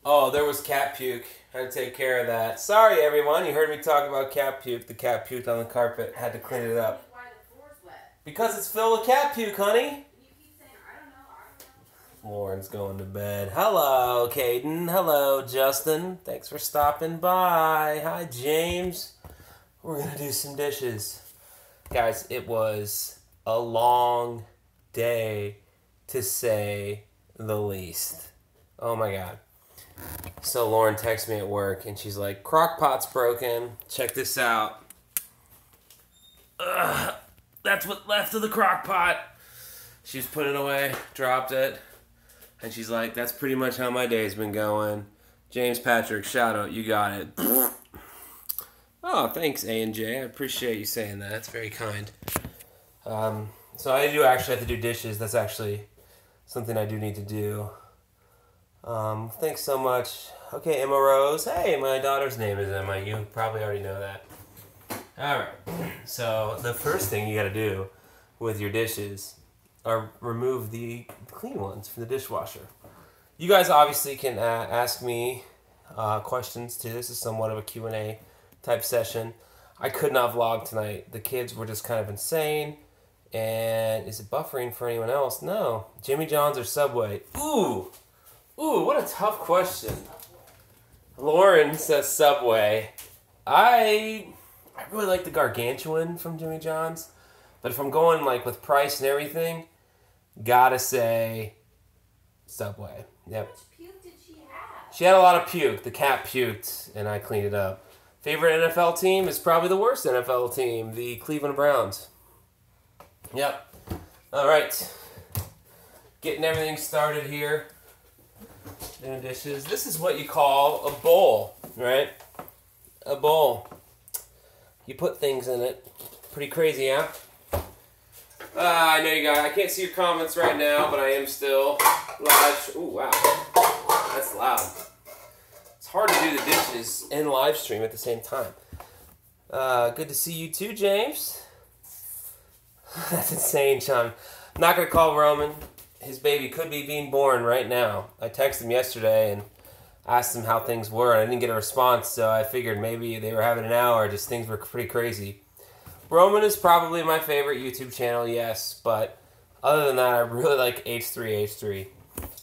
Oh, there was cat puke. Had to take care of that. Sorry, everyone. You heard me talk about cat puke. The cat puked on the carpet. Had to clean it up. Why the floor's wet? Because it's filled with cat puke, honey. And you keep saying, I don't know. Lauren's going to bed. Hello, Caden. Hello, Justin. Thanks for stopping by. Hi, James. We're going to do some dishes. Guys, it was a long day, to say the least. Oh, my God. So Lauren texts me at work, and she's like, crock pot's broken. Check this out. Ugh, that's what left of the crock pot. She's put it away, dropped it. And she's like, that's pretty much how my day's been going. James Patrick, shout out, you got it. Oh, thanks, A&J. I appreciate you saying that. That's very kind. So I do actually have to do dishes. That's actually something I do need to do. Thanks so much. Okay, Emma Rose. Hey, my daughter's name is Emma. You probably already know that. Alright. So the first thing you gotta do with your dishes are remove the clean ones from the dishwasher. You guys obviously can ask me questions too. This is somewhat of a Q&A type session. I could not vlog tonight. The kids were just kind of insane. And is it buffering for anyone else? No. Jimmy John's or Subway? Ooh, what a tough question. Lauren says Subway. I really like the Gargantuan from Jimmy John's. But if I'm going like with price and everything, gotta say Subway. Yep. How much puke did she have? She had a lot of puke. The cat puked, and I cleaned it up. Favorite NFL team is probably the worst NFL team, the Cleveland Browns. Yep. All right. Getting everything started here. Doing dishes. This is what you call a bowl, right? A bowl. You put things in it. Pretty crazy, huh? I know you guys. I can't see your comments right now, but I am still live. Ooh, wow. That's loud. It's hard to do the dishes and live stream at the same time. Good to see you too, James. That's insane, Sean. I'm not going to call Roman. His baby could be being born right now. I texted him yesterday and asked him how things were, and I didn't get a response, so I figured maybe they were having an hour, just things were pretty crazy. Roman is probably my favorite YouTube channel, yes, but other than that, I really like H3H3.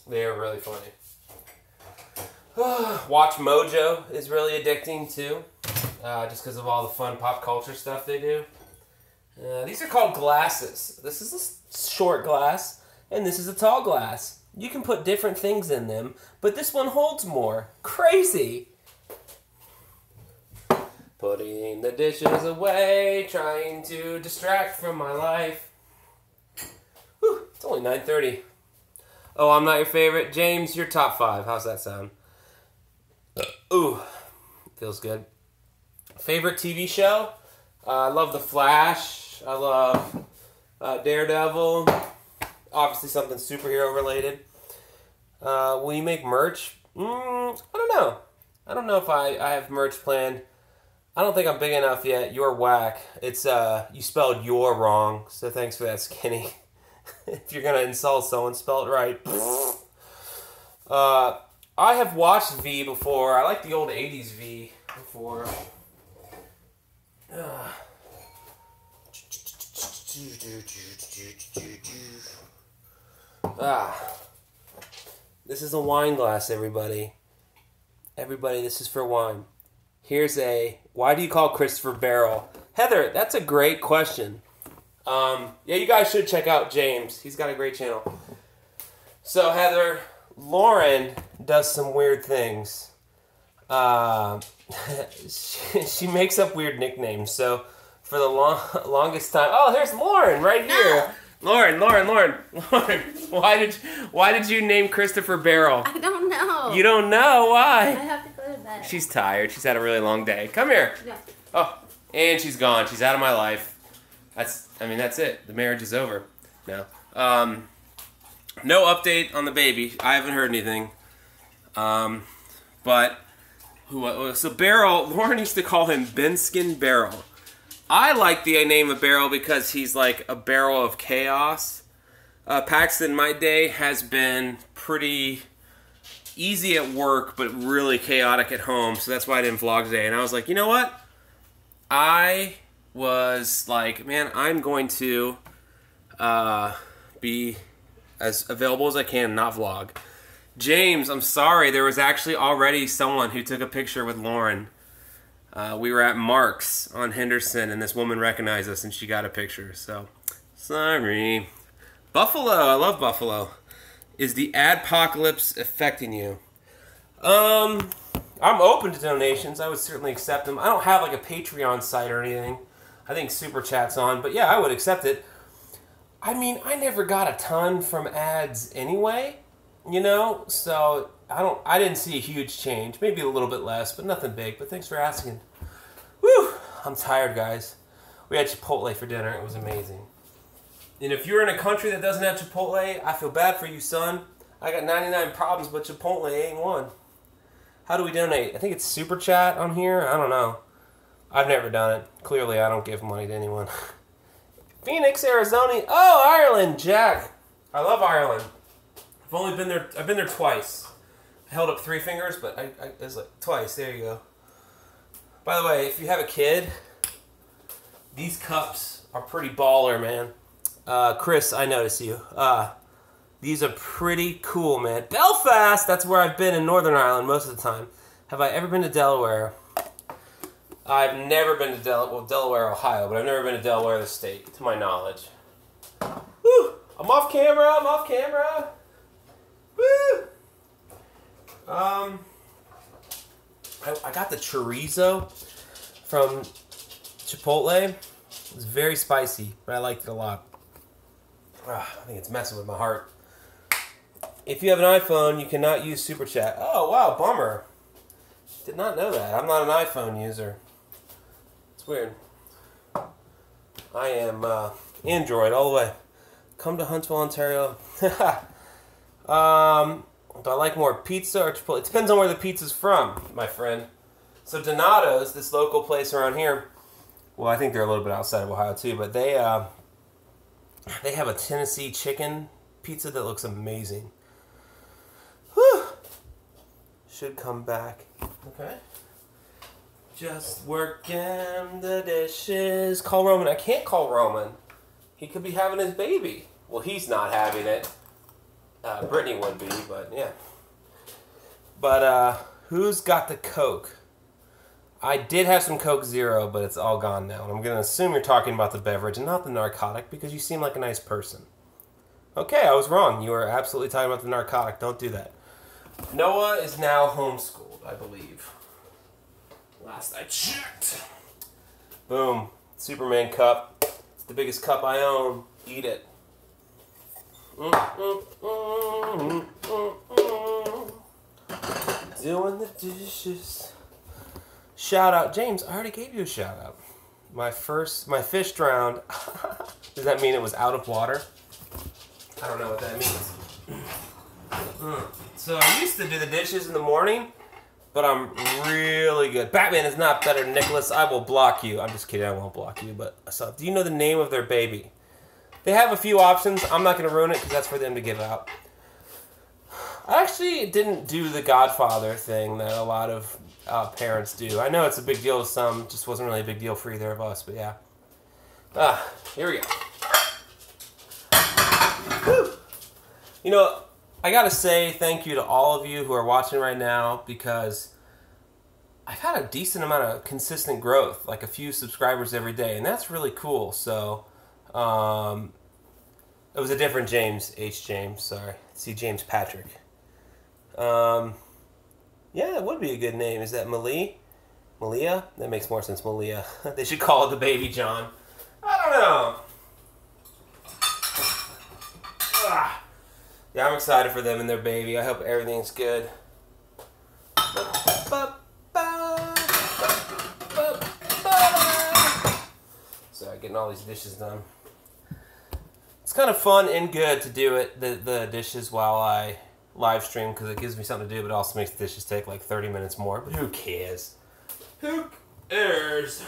They are really funny. Watch Mojo is really addicting, too, just because of all the fun pop culture stuff they do. These are called glasses. This is a short glass, and this is a tall glass. You can put different things in them, but this one holds more. Crazy! Putting the dishes away, trying to distract from my life. Whew, it's only 9:30. Oh, I'm not your favorite. James, you're top 5. How's that sound? Ooh, feels good. Favorite TV show? I love The Flash. I love Daredevil. Obviously something superhero related. Will you make merch? I don't know. I don't know if I have merch planned. I don't think I'm big enough yet. You're whack. It's you spelled your wrong, so thanks for that, Skinny. If you're gonna insult someone, spell it right. I have watched V before. I like the old 80s V before. This is a wine glass, everybody. Everybody, this is for wine. Here's why do you call Christopher Barrel? Heather, that's a great question. Yeah, you guys should check out James. He's got a great channel. So, Heather, Lauren does some weird things. She makes up weird nicknames. So, for the longest time... Oh, there's Lauren right here. Lauren, why did you name Christopher Barrel? I don't know. You don't know? Why? I have to go to bed. She's tired. She's had a really long day. Come here. No. Oh, and she's gone. She's out of my life. That's it. The marriage is over. No. No update on the baby. I haven't heard anything. But so Barrel, Lauren used to call him Benskin Barrel. I like the name of Barrel because he's like a barrel of chaos. Paxton, my day has been pretty easy at work, but really chaotic at home. So that's why I didn't vlog today. And I was like, you know what? I was like, man, I'm going to be as available as I can and not vlog. James, I'm sorry. There was actually already someone who took a picture with Lauren. We were at Mark's on Henderson, and this woman recognized us, and she got a picture. So, sorry. Buffalo, I love Buffalo. Is the adpocalypse affecting you? I'm open to donations. I would certainly accept them. I don't have like a Patreon site or anything. I think Super Chat's on, but yeah, I would accept it. I mean, I never got a ton from ads anyway, you know, so I didn't see a huge change. Maybe a little bit less, but nothing big. But thanks for asking. Woo! I'm tired, guys. We had Chipotle for dinner. It was amazing. And if you're in a country that doesn't have Chipotle, I feel bad for you, son. I got 99 problems, but Chipotle ain't one. How do we donate? I think it's Super Chat on here. I don't know. I've never done it. Clearly, I don't give money to anyone. Phoenix, Arizona. Oh, Ireland, Jack. I love Ireland. I've only been there. I've been there twice. I held up 3 fingers, but it was like twice. There you go. By the way, if you have a kid, these cups are pretty baller, man. Chris, I notice you. These are pretty cool, man. Belfast, that's where I've been in Northern Ireland most of the time. Have I ever been to Delaware? I've never been to Delaware, Ohio, but I've never been to Delaware, the state, to my knowledge. Woo! I'm off camera, I'm off camera. Woo! I got the chorizo from Chipotle. It was very spicy, but I liked it a lot. I think it's messing with my heart. If you have an iPhone, you cannot use Super Chat. Oh, wow, bummer. Did not know that. I'm not an iPhone user. It's weird. I am Android all the way. Come to Huntsville, Ontario. Do I like more pizza or Chipotle? It depends on where the pizza's from, my friend. So Donato's, this local place around here, well, I think they're a little bit outside of Ohio too, but they have a Tennessee chicken pizza that looks amazing. Whew. Should come back. Okay. Just working the dishes. Call Roman. I can't call Roman. He could be having his baby. Well, he's not having it. Brittany would be, but yeah. But who's got the Coke? I did have some Coke Zero, but it's all gone now. And I'm going to assume you're talking about the beverage and not the narcotic because you seem like a nice person. Okay, I was wrong. You are absolutely talking about the narcotic. Don't do that. Noah is now homeschooled, I believe. Last I checked. Boom. Superman cup. It's the biggest cup I own. Eat it. Doing the dishes. Shout out, James. I already gave you a shout out. My fish drowned. Does that mean it was out of water? I don't know what that means. So I used to do the dishes in the morning, but I'm really good. Batman is not better than Nicholas. I will block you. I'm just kidding. I won't block you. But so, do you know the name of their baby? They have a few options. I'm not going to ruin it because that's for them to give out. I actually didn't do the Godfather thing that a lot of parents do. I know it's a big deal to some. Just wasn't really a big deal for either of us. But yeah. Here we go. Whew. You know, I gotta say thank you to all of you who are watching right now because I've had a decent amount of consistent growth, like a few subscribers every day, and that's really cool. So, it was a different James, H. James, sorry. See, James Patrick. Yeah, it would be a good name. Is that Malia? Malia? That makes more sense, Malia. They should call it the Baby John. I don't know. Yeah, I'm excited for them and their baby. I hope everything's good. Sorry, getting all these dishes done. It's kind of fun and good to do it, the dishes while I live stream because it gives me something to do, but it also makes the dishes take like 30 minutes more. But who cares? Who cares?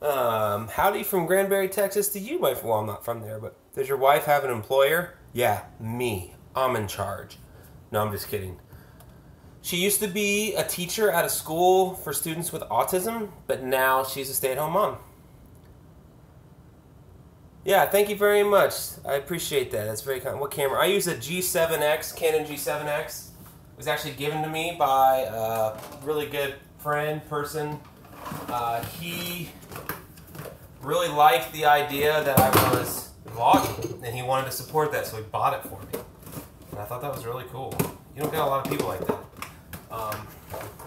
Howdy from Granbury, Texas to you, well, I'm not from there, but does your wife have an employer? Yeah, me. I'm in charge. No, I'm just kidding. She used to be a teacher at a school for students with autism, but now she's a stay-at-home mom. Yeah, thank you very much. I appreciate that. That's very kind. What camera? I use a G7X, Canon G7X. It was actually given to me by a really good person. He really liked the idea that I was vlogging, and he wanted to support that, so he bought it for me. And I thought that was really cool. You don't get a lot of people like that.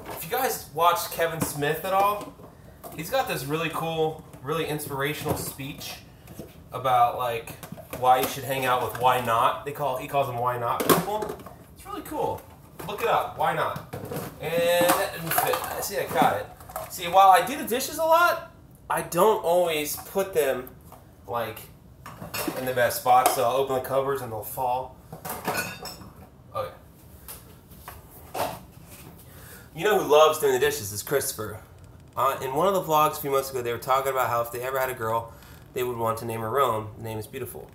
If you guys watch Kevin Smith at all, he's got this really cool, really inspirational speech about like why you should hang out with why not. He calls them why not people. It's really cool. Look it up. Why not? And that didn't fit. See, I got it. See, while I do the dishes a lot, I don't always put them like in the best spots. So I'll open the cupboards and they'll fall. Okay. You know who loves doing the dishes is Christopher. In one of the vlogs a few months ago, they were talking about how if they ever had a girl, they would want to name her Rome. The name is beautiful.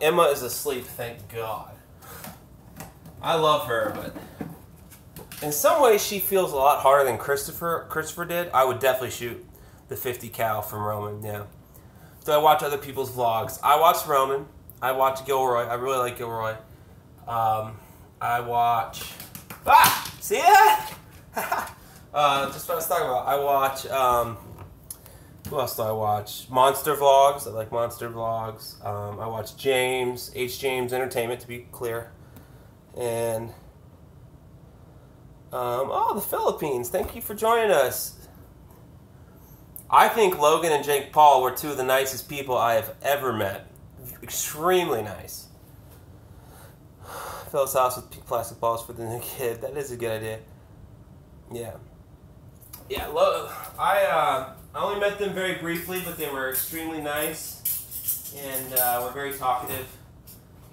Emma is asleep, thank God. I love her, but in some ways she feels a lot harder than Christopher did. I would definitely shoot the 50 cal from Roman, yeah. So I watch other people's vlogs. I watch Roman. I watch Gilroy. I really like Gilroy. I watch... Ah! See that? Just what I was talking about. I watch... who else do I watch? Monster vlogs. I like monster vlogs. I watch James, H. James Entertainment, to be clear. And... oh, the Philippines. Thank you for joining us. I think Logan and Jake Paul were two of the nicest people I have ever met. Extremely nice. Fill his house with plastic balls for the new kid. That is a good idea. Yeah. Yeah, I only met them very briefly, but they were extremely nice. And were very talkative.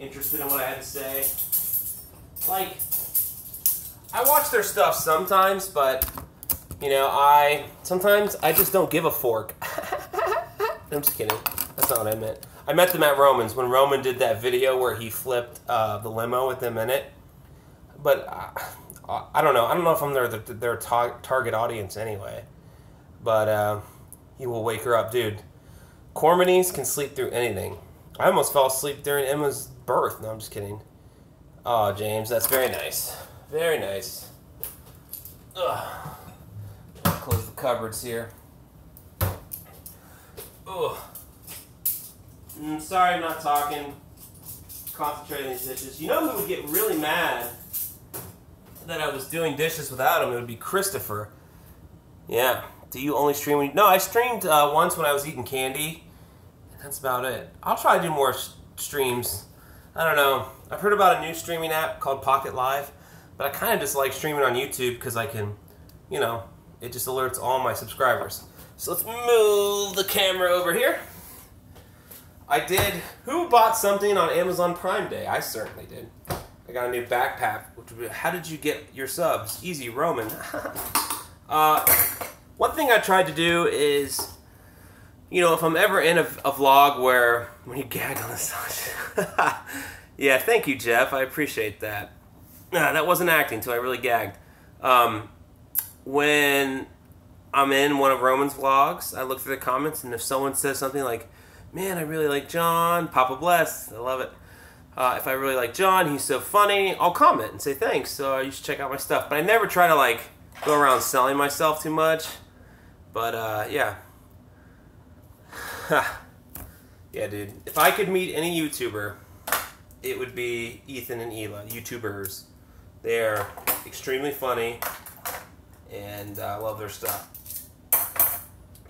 Interested in what I had to say. Like, I watch their stuff sometimes, but, you know, sometimes I just don't give a fork. I'm just kidding. That's not what I meant. I met them at Roman's when Roman did that video where he flipped the limo with them in it. But I don't know. I don't know if I'm their target audience anyway. But he will wake her up. Dude, Cormanies can sleep through anything. I almost fell asleep during Emma's birth. No, I'm just kidding. Oh, James, that's very nice. Very nice. Ugh. Close the cupboards here. Ugh. Sorry I'm not talking. Concentrating on these dishes. You know who would get really mad that I was doing dishes without him? It would be Christopher. Yeah. Do you only stream when... No, I streamed once when I was eating candy. That's about it. I'll try to do more streams. I don't know. I've heard about a new streaming app called Pocket Live. But I kind of just like streaming on YouTube because I can, you know, it just alerts all my subscribers. So let's move the camera over here. I did. Who bought something on Amazon Prime Day? I certainly did. I got a new backpack. How did you get your subs? Easy, Roman. One thing I tried to do is, you know, if I'm ever in a vlog where, when you gag on this. Yeah, thank you, Jeff. I appreciate that. That wasn't acting until I really gagged. When I'm in one of Roman's vlogs, I look through the comments, and if someone says something like, man, I really like John, Papa bless, I love it. If I really like John, he's so funny, I'll comment and say thanks, so you should check out my stuff. But I never try to, like, go around selling myself too much. But, yeah. Yeah, dude. If I could meet any YouTuber, it would be Ethan and Hila, YouTubers. They're extremely funny, and I love their stuff.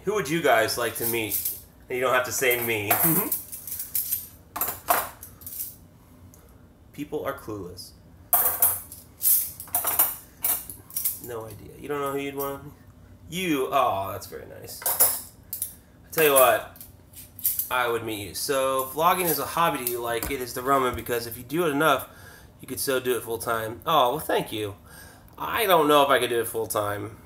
Who would you guys like to meet? And you don't have to say me. People are clueless. No idea. You don't know who you'd want? You. Oh, that's very nice. I tell you what, I would meet you. So, vlogging is a hobby to you like it is to Roman, because if you do it enough, you could so do it full time. Oh, well, thank you. I don't know if I could do it full time.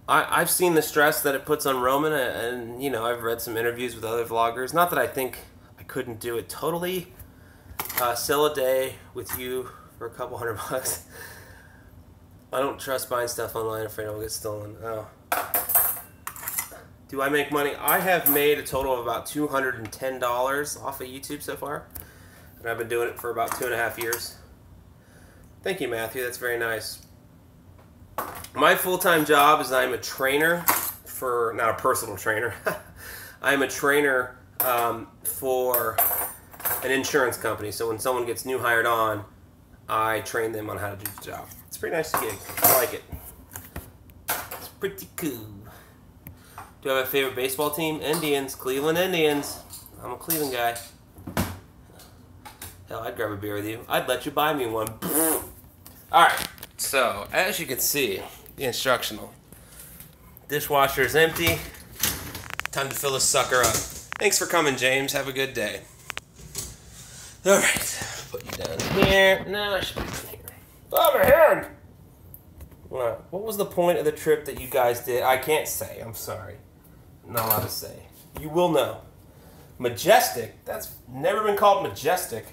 I've seen the stress that it puts on Roman, and you know, I've read some interviews with other vloggers. Not that I think I couldn't do it totally, Sell a day with you for a couple $100. I don't trust buying stuff online. Afraid I'll get stolen. Oh. Do I make money? I have made a total of about $210 off of YouTube so far. And I've been doing it for about 2.5 years. Thank you, Matthew. That's very nice. My full-time job is I'm a trainer for, not a personal trainer. I'm a trainer for an insurance company. So when someone gets new hired on, I train them on how to do the job. It's a pretty nice gig. I like it. It's pretty cool. Do I have a favorite baseball team? Indians. Cleveland Indians. I'm a Cleveland guy. Hell, I'd grab a beer with you. I'd let you buy me one. Alright, so as you can see, the instructional. Dishwasher is empty. Time to fill this sucker up. Thanks for coming, James. Have a good day. Alright, put you down here. No, I should put you down here. Oh, my hand! What was the point of the trip that you guys did? I can't say. I'm sorry. I'm not allowed to say. You will know. Majestic? That's never been called majestic.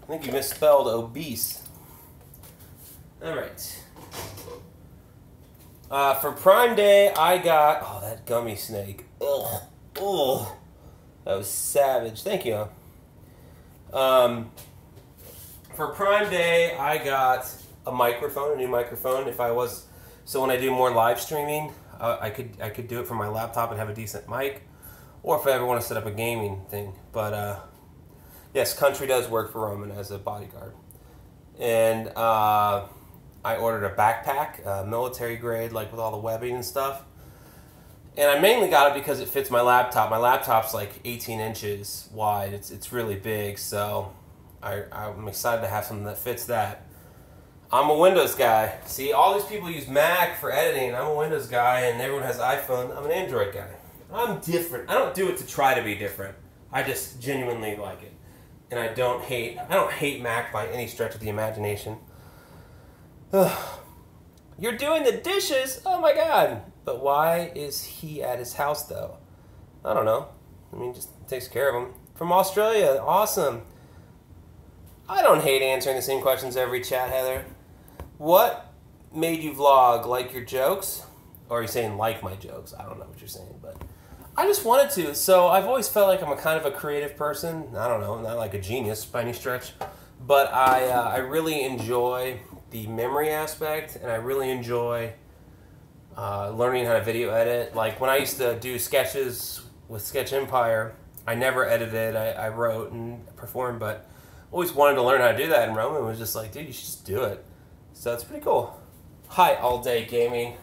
I think you misspelled obese. Alright. For Prime Day, I got... Oh, that gummy snake. Ugh. Ugh. That was savage. Thank you. For Prime Day, I got a microphone, a new microphone. So when I do more live streaming, I could do it from my laptop and have a decent mic. Or if I ever want to set up a gaming thing. But, yes, Country does work for Roman as a bodyguard. And, I ordered a backpack, military grade, like with all the webbing and stuff. And I mainly got it because it fits my laptop. My laptop's like 18 inches wide. It's really big, so I'm excited to have something that fits that. I'm a Windows guy. See, all these people use Mac for editing. I'm a Windows guy, and everyone has iPhone. I'm an Android guy. I'm different. I don't do it to try to be different. I just genuinely like it. And I don't hate Mac by any stretch of the imagination. You're doing the dishes? Oh my god. But why is he at his house though? I don't know. I mean, just takes care of him. From Australia. Awesome. I don't hate answering the same questions every chat, Heather. What made you vlog? Like your jokes? Or are you saying like my jokes? I don't know what you're saying, but I just wanted to. So I've always felt like I'm a kind of a creative person. I don't know, not like a genius by any stretch. But I really enjoy the memory aspect, and I really enjoy learning how to video edit. Like when I used to do sketches with Sketch Empire, I never edited. I wrote and performed, but always wanted to learn how to do that. And Roman was just like, dude, you should just do it. So it's pretty cool. Hi, All Day Gaming.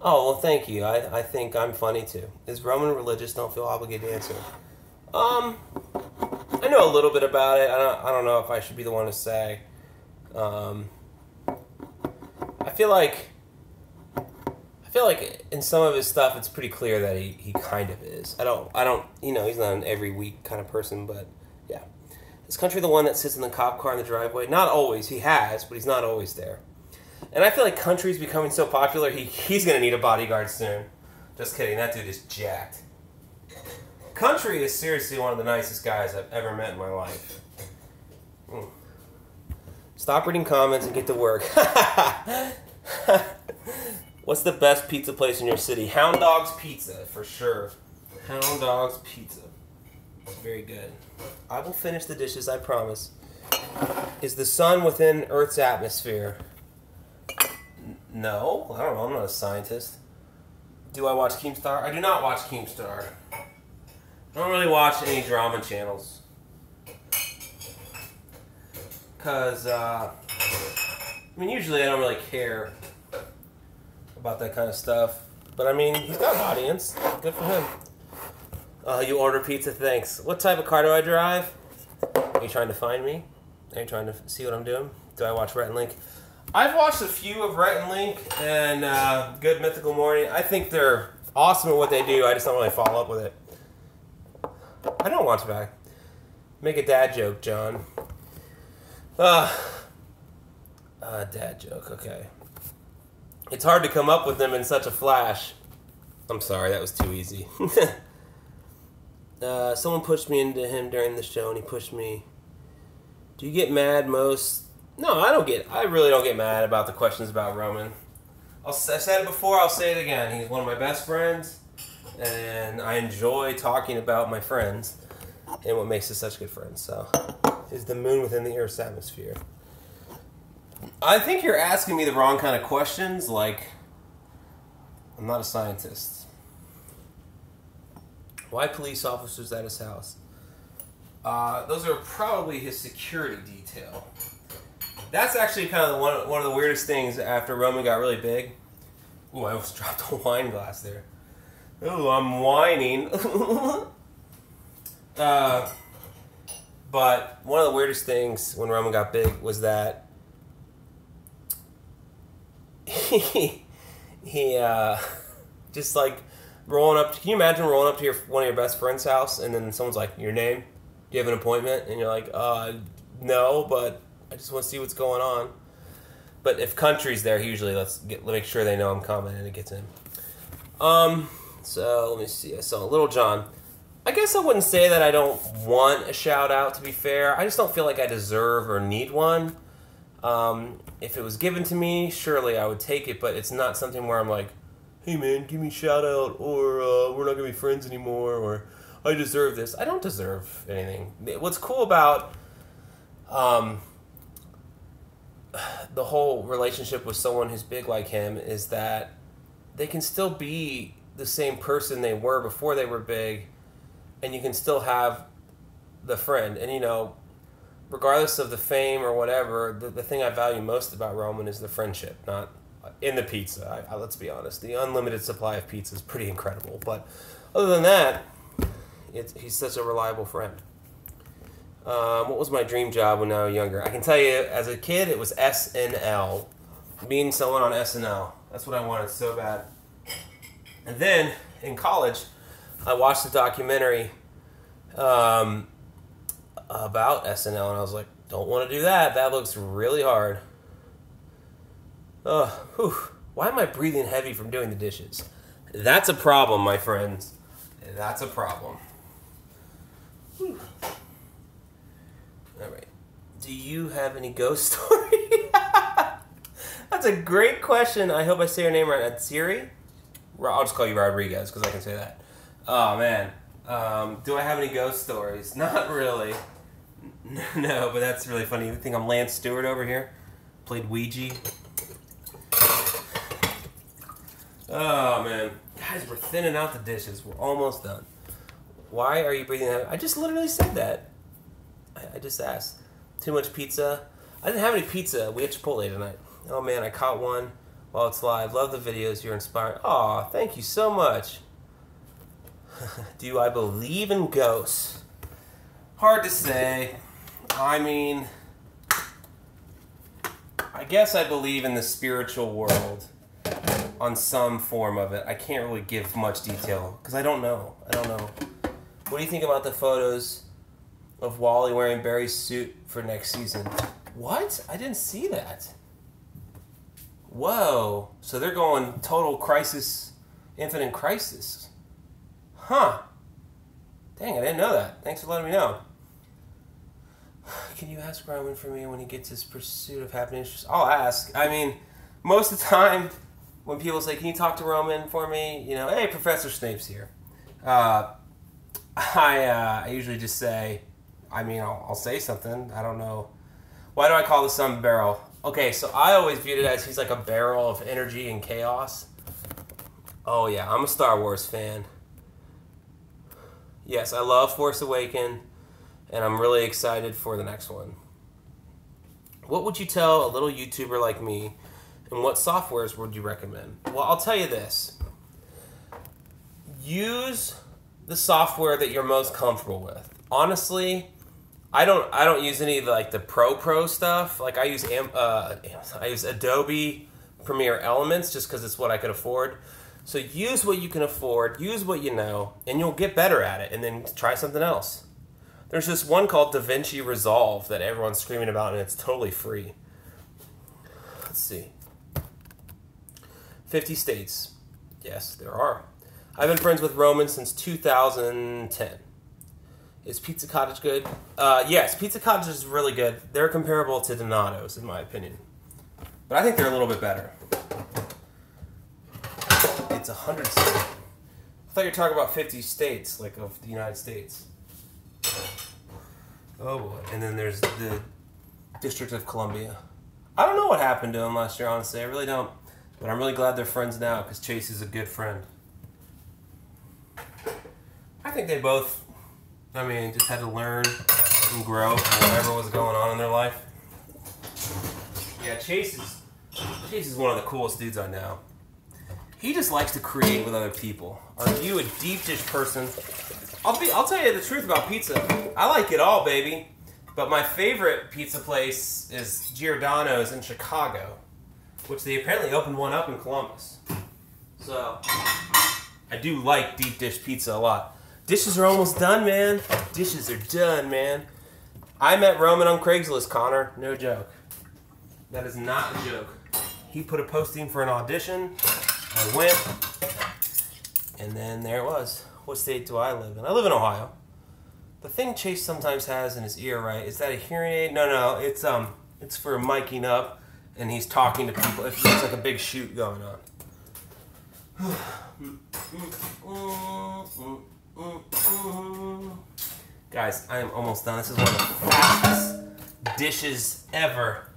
Oh, well, thank you. I think I'm funny, too. Is Roman religious? Don't feel obligated to answer. I know a little bit about it. I don't know if I should be the one to say. I feel like in some of his stuff, it's pretty clear that he kind of is. I don't, you know, he's not an every week kind of person, but yeah. Is Country the one that sits in the cop car in the driveway? Not always. He has, but he's not always there. And I feel like Country's becoming so popular, he's going to need a bodyguard soon. Just kidding, that dude is jacked. Country is seriously one of the nicest guys I've ever met in my life. Stop reading comments and get to work. What's the best pizza place in your city? Hound Dog's Pizza, for sure. Hound Dog's Pizza. It's very good. I will finish the dishes, I promise. Is the sun within Earth's atmosphere? No, I don't know. I'm not a scientist. Do I watch Keemstar? I do not watch Keemstar. I don't really watch any drama channels. Because, I mean, usually I don't really care about that kind of stuff. But, I mean, he's got an audience. Good for him. You order pizza? Thanks. What type of car do I drive? Are you trying to find me? Are you trying to see what I'm doing? Do I watch Rhett and Link? I've watched a few of Rhett and Link and Good Mythical Morning. I think they're awesome at what they do. I just don't really follow up with it. I don't watch back. Make a dad joke, John. Dad joke, okay. It's hard to come up with them in such a flash. I'm sorry, that was too easy. Someone pushed me into him during the show, and he pushed me. Do you get mad most? No, I really don't get mad about the questions about Roman. I said it before, I'll say it again. He's one of my best friends, and I enjoy talking about my friends and what makes us such good friends. So, is the moon within the Earth's atmosphere? I think you're asking me the wrong kind of questions. Like, I'm not a scientist. Why police officers at his house? Those are probably his security detail. That's actually kind of one of the weirdest things after Roman got really big. Ooh, I almost dropped a wine glass there. Ooh, I'm whining. But one of the weirdest things when Roman got big was that he just like rolling up. Can you imagine rolling up to one of your best friend's house and then someone's like, "Your name? Do you have an appointment?" And you're like, no, but I just want to see what's going on. But if Country's there, he usually let's make sure they know I'm coming and it gets in. So let me see. I saw Little John. I guess I wouldn't say that I don't want a shout out, to be fair. I just don't feel like I deserve or need one. If it was given to me, surely I would take it, but it's not something where I'm like, "Hey man, give me a shout out," or "We're not gonna be friends anymore," or "I deserve this." I don't deserve anything. What's cool about the whole relationship with someone who's big like him is that they can still be the same person they were before they were big, and you can still have the friend. And, you know, regardless of the fame or whatever, the thing I value most about Roman is the friendship, not in the pizza. Let's be honest. The unlimited supply of pizza is pretty incredible. But other than that, he's such a reliable friend. What was my dream job when I was younger? I can tell you, as a kid, it was SNL. Being someone on SNL. That's what I wanted so bad. And then, in college, I watched a documentary about SNL, and I was like, don't want to do that. That looks really hard. Why am I breathing heavy from doing the dishes? That's a problem, my friends. That's a problem. Whew. All right. Do you have any ghost story? That's a great question. I hope I say your name right. That's Siri? I'll just call you Rodriguez because I can say that. Oh, man. Do I have any ghost stories? Not really. No, but that's really funny. You think I'm Lance Stewart over here? Played Ouija. Oh, man. Guys, we're thinning out the dishes. We're almost done. Why are you breathing heavy? I just literally said that. I just asked. Too much pizza? I didn't have any pizza. We had Chipotle tonight. Oh, man, I caught one while it's live. Love the videos. You're inspiring. Aw, thank you so much. Do I believe in ghosts? Hard to say. I mean, I guess I believe in the spiritual world on some form of it. I can't really give much detail because I don't know. What do you think about the photos of Wally wearing Barry's suit for next season? What? I didn't see that. Whoa. So they're going total crisis, infinite crisis. Huh. Dang, I didn't know that. Thanks for letting me know. Can you ask Roman for me when he gets his pursuit of happiness? I'll ask. I mean, most of the time when people say, "Can you talk to Roman for me?" You know, "Hey, Professor Snape's here." I usually just say, I'll say something. I don't know. Why do I call the sun barrel? Okay, so I always viewed it as he's like a barrel of energy and chaos. Oh yeah, I'm a Star Wars fan. Yes, I love Force Awakens, and I'm really excited for the next one. What would you tell a little YouTuber like me, and what softwares would you recommend? Well, I'll tell you this. Use the software that you're most comfortable with. Honestly, I don't use any of the pro stuff. Like I use Adobe Premiere Elements just because it's what I could afford. So use what you can afford, use what you know, and you'll get better at it, and then try something else. There's this one called DaVinci Resolve that everyone's screaming about, and it's totally free. Let's see. 50 states. Yes, there are. I've been friends with Roman since 2010. Is Pizza Cottage good? Yes, Pizza Cottage is really good. They're comparable to Donato's, in my opinion. But I think they're a little bit better. It's 100 states. I thought you were talking about 50 states, like of the United States. Oh boy. And then there's the District of Columbia. I don't know what happened to them last year, honestly. I really don't. But I'm really glad they're friends now because Chase is a good friend. I think they both, just had to learn and grow from whatever was going on in their life. Yeah, Chase is one of the coolest dudes I know. He just likes to create with other people. Are you a deep dish person? I'll tell you the truth about pizza. I like it all, baby. But my favorite pizza place is Giordano's in Chicago, which they apparently opened one up in Columbus. So, I do like deep dish pizza a lot. Dishes are almost done, man. Dishes are done, man. I met Roman on Craigslist, Connor. No joke. That is not a joke. He put a posting for an audition. I went. And then there it was. What state do I live in? I live in Ohio. The thing Chase sometimes has in his ear, right? Is that a hearing aid? No. It's for miking up, and he's talking to people. It looks like a big shoot going on. Guys, I am almost done. This is one of the fastest dishes ever.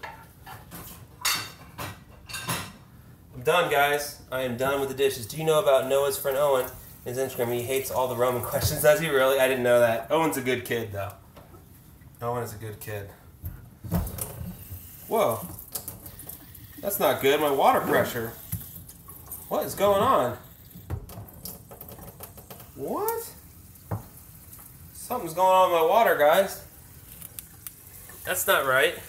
I'm done, guys. I am done with the dishes. Do you know about Noah's friend Owen? His Instagram, he hates all the Roman questions. Does he really? I didn't know that. Owen's a good kid, though. Owen is a good kid. Whoa. That's not good. My water pressure. What is going on? What? Something's going on with my water, guys. That's not right.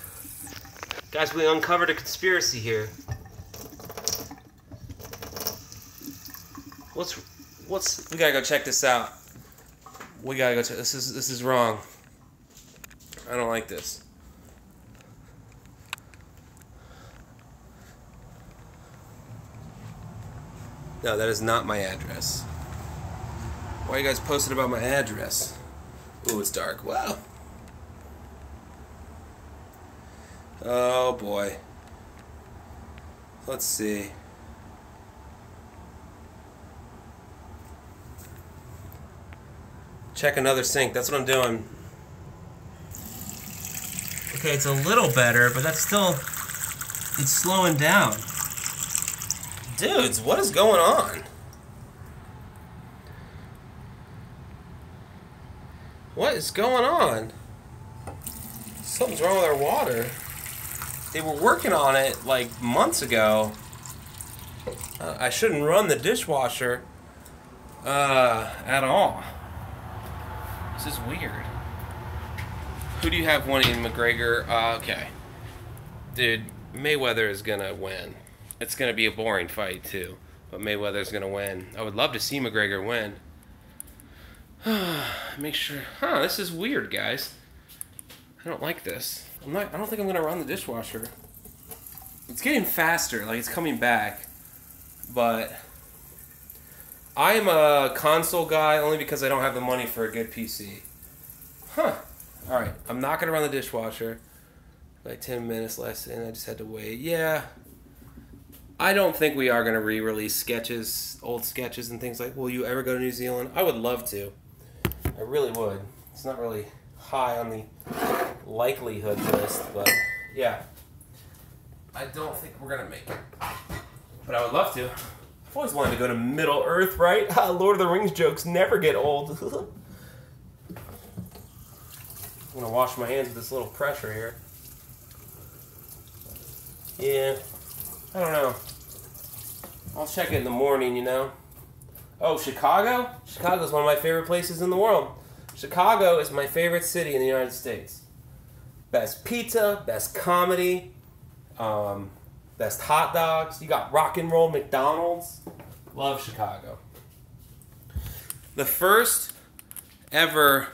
Guys, we uncovered a conspiracy here. We gotta go check this out. We gotta go check this is wrong. I don't like this. No, that is not my address. Why are you guys posting about my address? Ooh, it's dark. Wow. Oh boy. Let's see. Check another sink. That's what I'm doing. Okay, it's a little better, but that's still... It's slowing down. Dudes, what is going on? What is going on? Something's wrong with our water. They were working on it like months ago. I shouldn't run the dishwasher at all. This is weird. Who do you have winning, McGregor? Okay. Dude, Mayweather is going to win. It's going to be a boring fight, too. But Mayweather's going to win. I would love to see McGregor win. Make sure... this is weird, guys. I don't like this. I don't think I'm going to run the dishwasher. It's getting faster. Like, it's coming back. But... I am a console guy only because I don't have the money for a good PC. Alright, I'm not going to run the dishwasher. Like 10 minutes less and I just had to wait. Yeah. I don't think we are going to re-release sketches, old sketches and things like, will you ever go to New Zealand? I would love to. I really would. It's not really high on the likelihood list, but yeah. I don't think we're going to make it. But I would love to. I've always wanted to go to Middle Earth, right? Lord of the Rings jokes never get old. I'm going to wash my hands with this little pressure here. Yeah. I don't know. I'll check it in the morning, you know. Oh, Chicago? Chicago's one of my favorite places in the world. Chicago is my favorite city in the United States. Best pizza, best comedy, best hot dogs. You got rock and roll McDonald's. Love Chicago. The first ever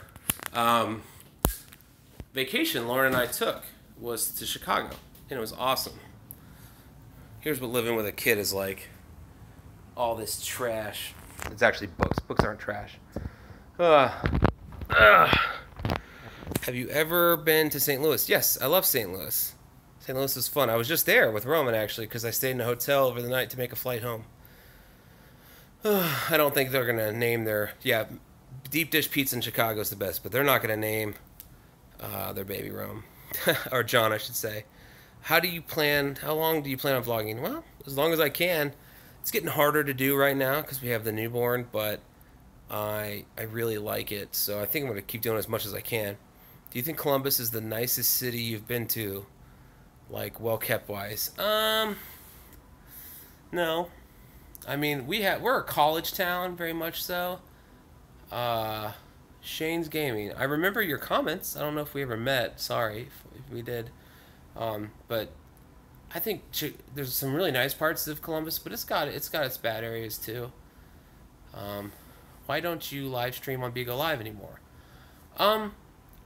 vacation Lauren and I took was to Chicago. And it was awesome. Here's what living with a kid is like. all this trash. It's actually books. Books aren't trash. Have you ever been to St. Louis? Yes, I love St. Louis. St. Louis is fun. I was just there with Roman, actually, because I stayed in a hotel over the night to make a flight home. I don't think they're going to name their... Yeah, deep dish pizza in Chicago is the best, but they're not going to name their baby Rome. Or John, I should say. How long do you plan on vlogging? Well, as long as I can. It's getting harder to do right now because we have the newborn, but I really like it, so I think I'm going to keep doing as much as I can. Do you think Columbus is the nicest city you've been to? Like, well-kept wise? No. I mean, we're a college town, very much so. Shane's Gaming. I remember your comments. I don't know if we ever met. Sorry if we did. But I think there's some really nice parts of Columbus, but it's got its bad areas too. Why don't you live stream on Bigo Live anymore?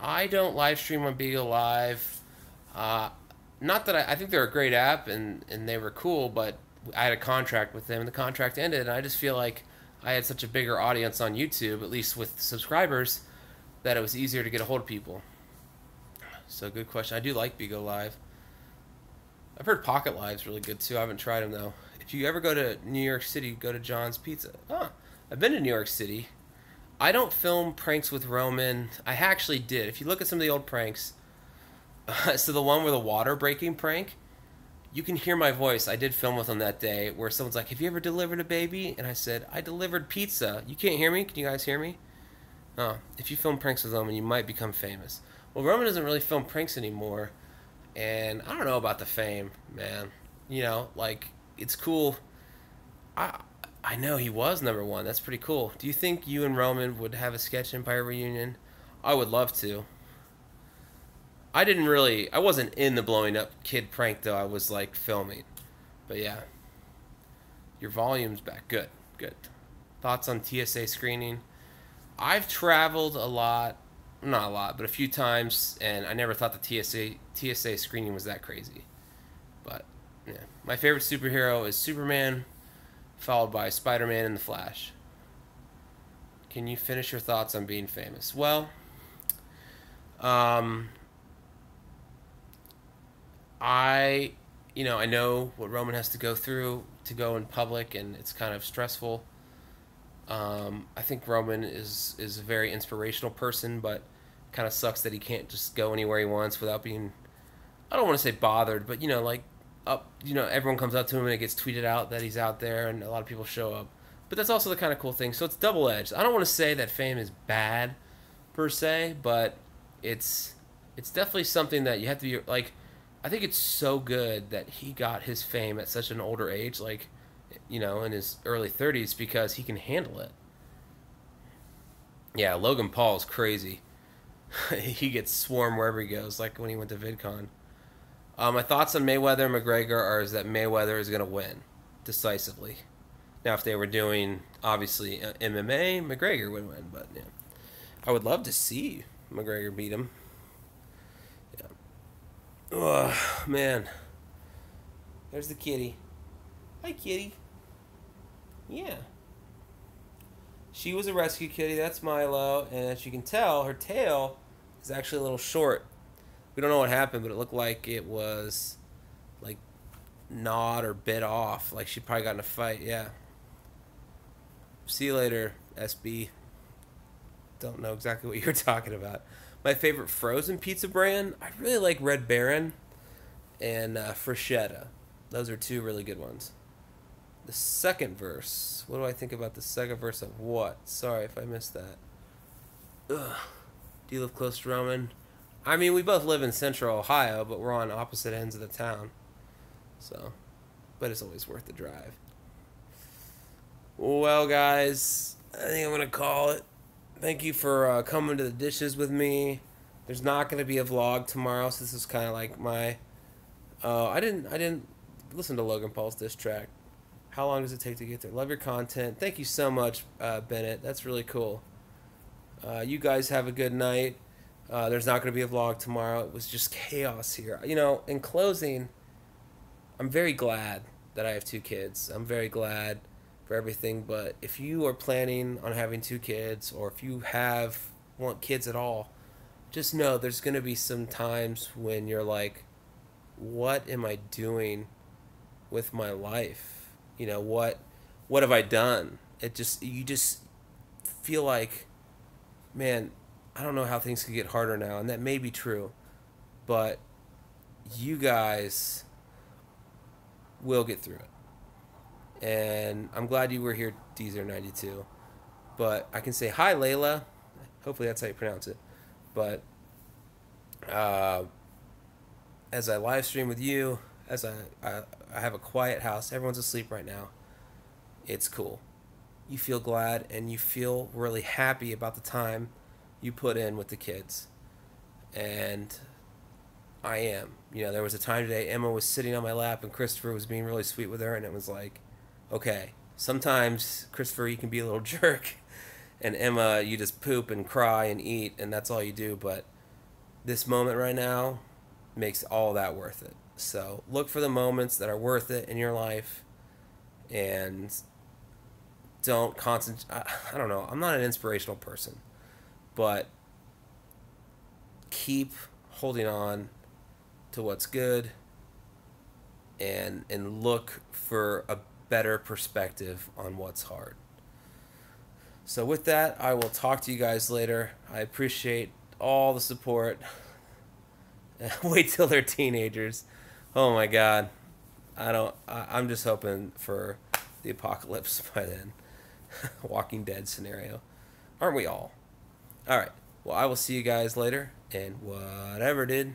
I don't live stream on Bigo Live. Not that I think they're a great app and they were cool, but I had a contract with them and the contract ended, and I just feel like I had such a bigger audience on YouTube, at least with subscribers, that it was easier to get a hold of people. So good question. I do like Bigo Live. I've heard Pocket Live's really good too. I haven't tried them though. If you ever go to New York City, go to John's Pizza. I've been to New York City. I don't film pranks with Roman. I actually did. If you look at some of the old pranks, so the one with the water breaking prank, you can hear my voice. I did film with him that day where someone's like, have you ever delivered a baby? And I said, I delivered pizza. You can't hear me? Can you guys hear me? If you film pranks with Roman, you might become famous. Well, Roman doesn't really film pranks anymore. And I don't know about the fame, man. You know, like, it's cool. I know he was #1. That's pretty cool. Do you think you and Roman would have a Sketch Empire reunion? I would love to. I wasn't in the blowing up kid prank though. I was like filming. But yeah. Your volume's back. Good. Thoughts on TSA screening? I've traveled a lot. Not a lot, but a few times, and I never thought the TSA screening was that crazy. But yeah. My favorite superhero is Superman, followed by Spider-Man and the Flash. Can you finish your thoughts on being famous? Well, I know what Roman has to go through to go in public, and it's kind of stressful. I think Roman is a very inspirational person, but kind of sucks that he can't just go anywhere he wants without being, I don't want to say bothered, but everyone comes up to him and it gets tweeted out that he's out there, and a lot of people show up. But that's also the kind of cool thing. So it's double-edged. I don't want to say that fame is bad per se, but it's definitely something that you have to be like. I think it's so good that he got his fame at such an older age, like, in his early 30s, because he can handle it. Yeah, Logan Paul is crazy. He gets swarmed wherever he goes, like when he went to VidCon. My thoughts on Mayweather and McGregor is that Mayweather is going to win decisively. Now, if they were doing, obviously, MMA, McGregor would win, but yeah. I would love to see McGregor beat him. Yeah. Oh, man. There's the kitty. Hi, kitty. Yeah. She was a rescue kitty. That's Milo. And as you can tell, her tail is actually a little short. We don't know what happened, but it looked like it was, like, gnawed or bit off. Like, she probably got in a fight. Yeah. See you later, SB. Don't know exactly what you're talking about. My favorite frozen pizza brand, I really like Red Baron and Freschetta. Those are two really good ones. The second verse. What do I think about the second verse of what? Sorry if I missed that. Ugh. Do you live close to Roman? I mean, we both live in central Ohio, but we're on opposite ends of the town. So, but it's always worth the drive. Well, guys, I think I'm going to call it. Thank you for coming to the dishes with me. There's not going to be a vlog tomorrow, so this is kind of like my... I didn't listen to Logan Paul's diss track. How long does it take to get there? Love your content. Thank you so much, Bennett. That's really cool. You guys have a good night. There's not going to be a vlog tomorrow. It was just chaos here. In closing, I'm very glad that I have 2 kids. I'm very glad for everything. But if you are planning on having 2 kids, or if you want kids at all, just know there's going to be some times when you're like, what am I doing with my life? What have I done? You just feel like, man, I don't know how things could get harder now, and that may be true, but you guys will get through it. And I'm glad you were here, Deezer92. But I can say hi, Layla. Hopefully that's how you pronounce it. But as I live stream with you, as I have a quiet house, everyone's asleep right now. It's cool. You feel glad and you feel really happy about the time you put in with the kids. And I am. There was a time today Emma was sitting on my lap and Christopher was being really sweet with her, and it was like, okay, sometimes, Christopher, you can be a little jerk, and Emma, you just poop and cry and eat, and that's all you do. But this moment right now makes all that worth it. So look for the moments that are worth it in your life, and don't concentrate. I don't know. I'm not an inspirational person, but keep holding on to what's good, and look for a better perspective on what's hard. So with that, I will talk to you guys later. I appreciate all the support. Wait till they're teenagers. Oh my God. I'm just hoping for the apocalypse by then. Walking Dead scenario. Aren't we all? Alright. Well, I will see you guys later. And whatever, dude.